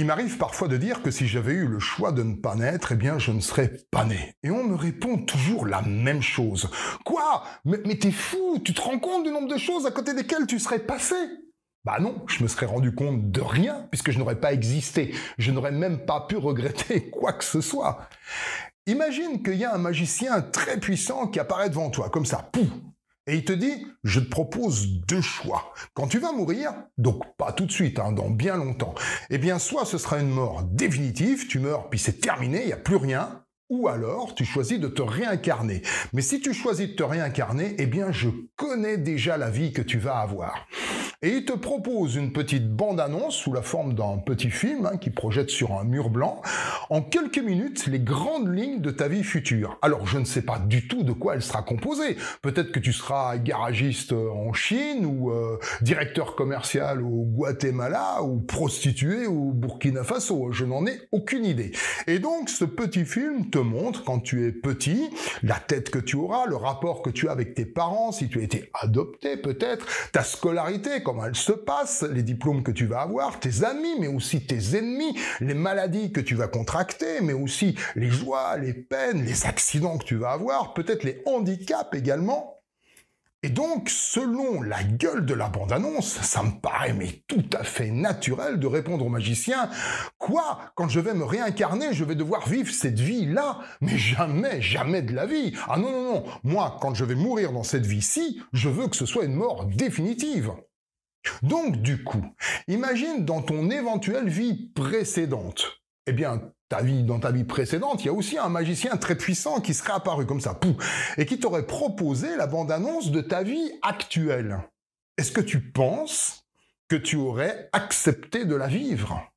Il m'arrive parfois de dire que si j'avais eu le choix de ne pas naître, eh bien je ne serais pas né. Et on me répond toujours la même chose. Quoi? Mais t'es fou, tu te rends compte du nombre de choses à côté desquelles tu serais passé? Bah non, je me serais rendu compte de rien, puisque je n'aurais pas existé. Je n'aurais même pas pu regretter quoi que ce soit. Imagine qu'il y a un magicien très puissant qui apparaît devant toi, comme ça, pouf. Et il te dit, je te propose deux choix. Quand tu vas mourir, donc pas tout de suite, dans bien longtemps, eh bien soit ce sera une mort définitive, tu meurs puis c'est terminé, il n'y a plus rien, ou alors tu choisis de te réincarner. Mais si tu choisis de te réincarner, eh bien je connais déjà la vie que tu vas avoir. Et il te propose une petite bande-annonce sous la forme d'un petit film qui projette sur un mur blanc, en quelques minutes, les grandes lignes de ta vie future. Alors, je ne sais pas du tout de quoi elle sera composée. Peut-être que tu seras garagiste en Chine, ou directeur commercial au Guatemala, ou prostituée au Burkina Faso. Je n'en ai aucune idée. Et donc, ce petit film te montre, quand tu es petit, la tête que tu auras, le rapport que tu as avec tes parents, si tu as été adopté peut-être, ta scolarité, comment elle se passe, les diplômes que tu vas avoir, tes amis, mais aussi tes ennemis, les maladies que tu vas contracter, mais aussi les joies, les peines, les accidents que tu vas avoir, peut-être les handicaps également. Et donc, selon la gueule de la bande-annonce, ça me paraît mais tout à fait naturel de répondre au magicien « Quoi? Quand je vais me réincarner, je vais devoir vivre cette vie-là? Mais jamais, jamais de la vie! Ah non, non, non! Moi, quand je vais mourir dans cette vie-ci, je veux que ce soit une mort définitive !» Donc, du coup, imagine dans ton éventuelle vie précédente, eh bien, dans ta vie précédente, il y a aussi un magicien très puissant qui serait apparu comme ça, pouf, et qui t'aurait proposé la bande-annonce de ta vie actuelle. Est-ce que tu penses que tu aurais accepté de la vivre ?